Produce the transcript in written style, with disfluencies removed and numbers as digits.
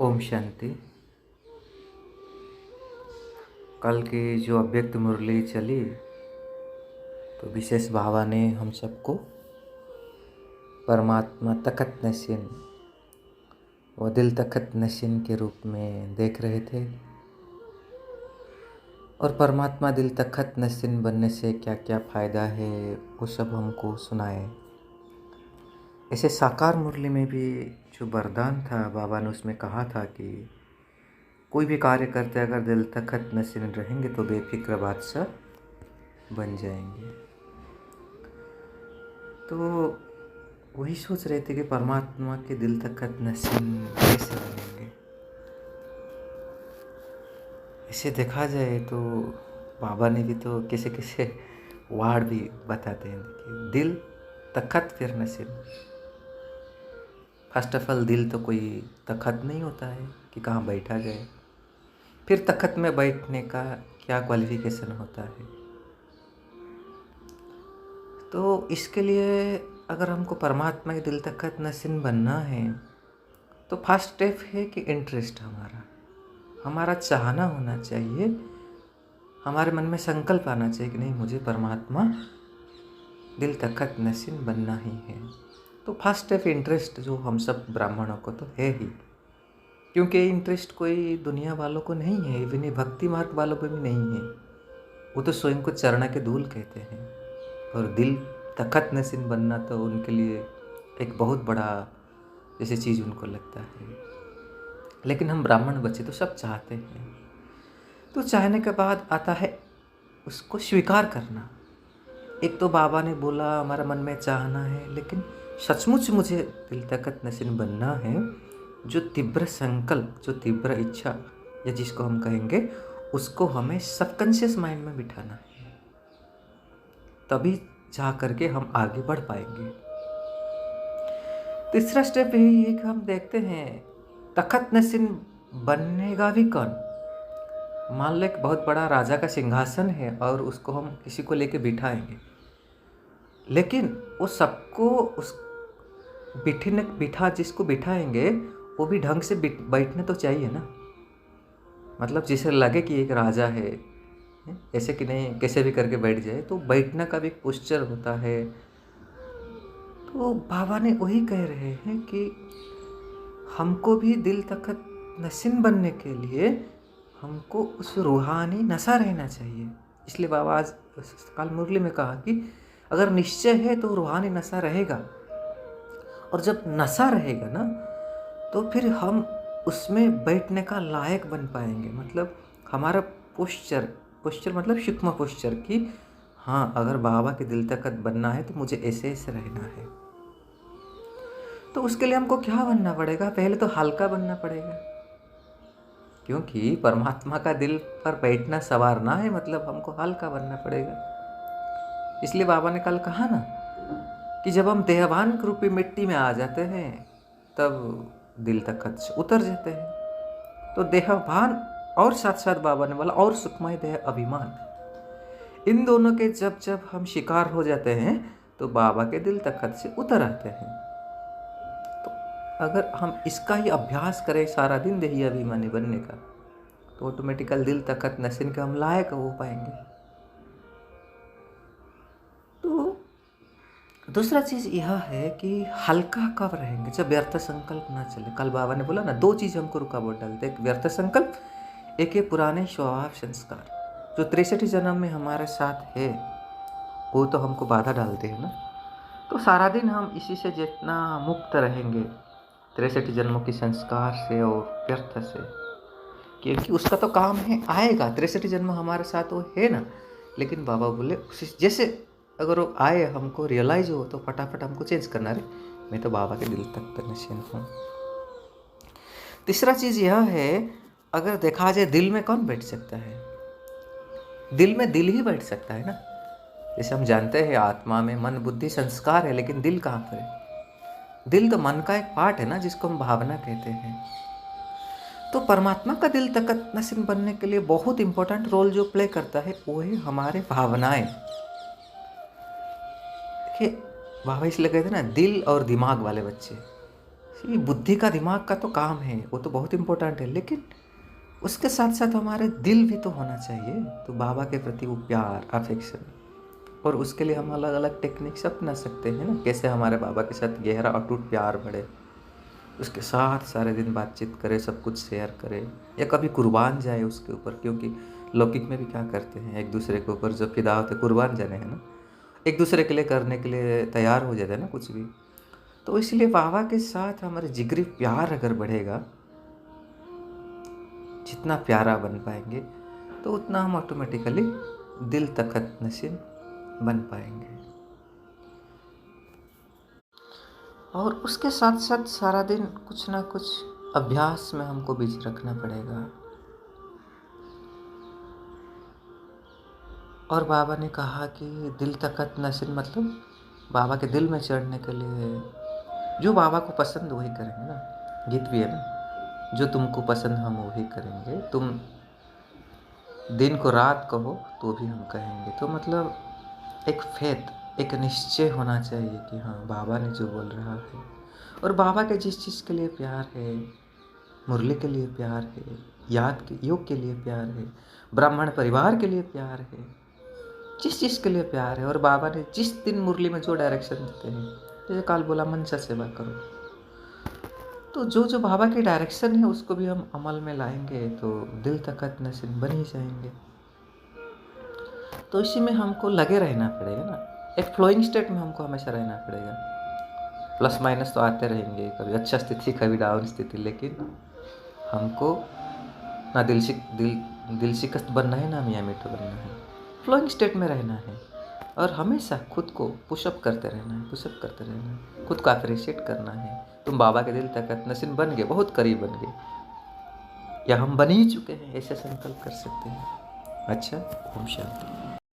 ओम शांति। कल की जो अव्यक्त मुरली चली तो विशेष बाबा ने हम सबको परमात्मा तखत नशीन व दिल तखत नशीन के रूप में देख रहे थे और परमात्मा दिल तखत नशीन बनने से क्या क्या फ़ायदा है वो सब हमको सुनाए। ऐसे साकार मुरली में भी जो वरदान था बाबा ने उसमें कहा था कि कोई भी कार्य करते अगर दिल तखत नशीन रहेंगे तो बेफिक्र बादशाह बन जाएंगे। तो वही सोच रहे थे कि परमात्मा के दिल तखत नशीन कैसे बनेंगे। ऐसे देखा जाए तो बाबा ने भी तो कैसे कैसे वार्ड भी बताते हैं कि दिल तखत फिर नशीन। फर्स्ट ऑफ ऑल दिल तो कोई तखत नहीं होता है कि कहाँ बैठा जाए, फिर तखत में बैठने का क्या क्वालिफिकेशन होता है। तो इसके लिए अगर हमको परमात्मा के दिल तखत नशीन बनना है तो फर्स्ट स्टेप है कि इंटरेस्ट हमारा चाहना होना चाहिए, हमारे मन में संकल्प आना चाहिए कि नहीं मुझे परमात्मा दिल तखत नशीन बनना ही है। तो फर्स्ट स्टेप इंटरेस्ट जो हम सब ब्राह्मणों को तो है ही, क्योंकि इंटरेस्ट कोई दुनिया वालों को नहीं है, इवन भक्ति मार्ग वालों को भी नहीं है। वो तो स्वयं को चरण के धूल कहते हैं और दिल तखत नशीन बनना तो उनके लिए एक बहुत बड़ा जैसे चीज़ उनको लगता है। लेकिन हम ब्राह्मण बच्चे तो सब चाहते हैं। तो चाहने के बाद आता है उसको स्वीकार करना। एक तो बाबा ने बोला हमारा मन में चाहना है, लेकिन सचमुच मुझे दिल तखत नशीन बनना है। जो तीव्र संकल्प, जो तीव्र इच्छा या जिसको हम कहेंगे, उसको हमें सबकॉन्शियस माइंड में बिठाना है, तभी जा करके हम आगे बढ़ पाएंगे। तीसरा स्टेप यही है कि हम देखते हैं तखत नशीन बनेगा भी कौन। मान लो एक बहुत बड़ा राजा का सिंहासन है और उसको हम किसी को लेके बिठाएंगे, लेकिन वो सबको उस बिठा जिसको बिठाएंगे वो भी ढंग से बैठने तो चाहिए ना। मतलब जिसे लगे कि एक राजा है, ऐसे कि नहीं कैसे भी करके बैठ जाए, तो बैठने का भी एक पोस्चर होता है। तो बाबा ने वही कह रहे हैं कि हमको भी दिल तखत नशीन बनने के लिए हमको उस रूहानी नशा रहना चाहिए। इसलिए बाबा आज काल मुरली में कहा कि अगर निश्चय है तो रूहानी नशा रहेगा, और जब नशा रहेगा ना तो फिर हम उसमें बैठने का लायक बन पाएंगे। मतलब हमारा पोस्चर मतलब सूक्ष्म पोस्चर कि हाँ, अगर बाबा के दिल तखत बनना है तो मुझे ऐसे ऐसे रहना है। तो उसके लिए हमको क्या बनना पड़ेगा? पहले तो हल्का बनना पड़ेगा, क्योंकि परमात्मा का दिल पर बैठना सवारना है, मतलब हमको हल्का बनना पड़ेगा। इसलिए बाबा ने कल कहा ना कि जब हम देहभान रूपी मिट्टी में आ जाते हैं तब दिल तखत से उतर जाते हैं। तो देहभान और साथ साथ बाबा ने बोला और सुखमय देह अभिमान, इन दोनों के जब जब हम शिकार हो जाते हैं तो बाबा के दिल तखत से उतर आते हैं। तो अगर हम इसका ही अभ्यास करें सारा दिन देही अभिमानी बनने का, तो ऑटोमेटिकल दिल तखत नशीन के हम लायक हो पाएंगे। तो दूसरा चीज़ यह है कि हल्का कब रहेंगे? जब व्यर्थ संकल्प ना चले। कल बाबा ने बोला ना, दो चीज़ हमको रुकावट डालते, एक व्यर्थ संकल्प, एक है पुराने स्वभाव संस्कार जो 63 जन्म में हमारे साथ है, वो तो हमको बाधा डालते हैं ना। तो सारा दिन हम इसी से जितना मुक्त रहेंगे 63 जन्मों की संस्कार से और व्यर्थ से, क्योंकि उसका तो काम है, आएगा 63 जन्म हमारे साथ वो है ना। लेकिन बाबा बोले जैसे अगर वो आए हमको रियलाइज हो तो फटाफट हमको चेंज करना। रे मैं तो बाबा के दिल तक नशीन हूँ। तीसरा चीज़ यह है, अगर देखा जाए दिल में कौन बैठ सकता है? दिल में दिल ही बैठ सकता है ना। जैसे हम जानते हैं आत्मा में मन बुद्धि संस्कार है, लेकिन दिल कहाँ पर है? दिल तो मन का एक पार्ट है ना, जिसको हम भावना कहते हैं। तो परमात्मा का दिल तखत नशीन बनने के लिए बहुत इंपॉर्टेंट रोल जो प्ले करता है वो है हमारे भावनाएं। देखिए बाबा इसलिए कहते हैं ना, दिल और दिमाग वाले बच्चे ये बुद्धि का दिमाग का तो काम है, वो तो बहुत इम्पोर्टेंट है, लेकिन उसके साथ साथ हमारे दिल भी तो होना चाहिए। तो बाबा के प्रति वो प्यार, अफेक्शन, और उसके लिए हम अलग अलग टेक्निक्स अपना सकते हैं ना, कैसे हमारे बाबा के साथ गहरा अटूट प्यार बढ़े, उसके साथ सारे दिन बातचीत करें, सब कुछ शेयर करें, या कभी कुर्बान जाए उसके ऊपर, क्योंकि लौकिक में भी क्या करते हैं, एक दूसरे के ऊपर जो फिदा होते कुर्बान जाने हैं ना, एक दूसरे के लिए करने के लिए तैयार हो जाते हैं ना कुछ भी। तो इसलिए बाबा के साथ हमारे जिगरी प्यार अगर बढ़ेगा, जितना प्यारा बन पाएंगे, तो उतना हम ऑटोमेटिकली दिल तखत नशीन बन पाएंगे। और उसके साथ साथ सारा दिन कुछ ना कुछ अभ्यास में हमको बिजी रखना पड़ेगा। और बाबा ने कहा कि दिल तखत नशीन मतलब बाबा के दिल में चढ़ने के लिए जो बाबा को पसंद वही करेंगे ना। गीत भी है ना, जो तुमको पसंद हम वही करेंगे, तुम दिन को रात कहो तो भी हम कहेंगे। तो मतलब एक फेथ, एक निश्चय होना चाहिए कि हाँ, बाबा ने जो बोल रहा है, और बाबा के जिस चीज़ के लिए प्यार है, मुरली के लिए प्यार है, योग के लिए प्यार है, ब्राह्मण परिवार के लिए प्यार है, जिस चीज़ के लिए प्यार है, और बाबा ने जिस दिन मुरली में जो डायरेक्शन देते हैं, जैसे काल बोला मनसा सेवा करो, तो जो जो बाबा की डायरेक्शन है उसको भी हम अमल में लाएंगे तो दिल तखत नशीन बन ही जाएंगे। तो इसी में हमको लगे रहना पड़ेगा ना, एक फ्लोइंग स्टेट में हमको हमेशा रहना पड़ेगा। प्लस माइनस तो आते रहेंगे, कभी अच्छा स्थिति कभी डाउन स्थिति, लेकिन हमको ना दिल शिकस्त बनना है, ना मियाँ मिठू बनना है, फ्लोइंग स्टेट में रहना है। और हमेशा खुद को पुशअप करते रहना है, खुद को अप्रिशिएट करना है। तुम बाबा के दिल तखत नशीन बन गए, बहुत करीब बन गए, या हम बन ही चुके हैं, ऐसे संकल्प कर सकते हैं। अच्छा, ओम शांति।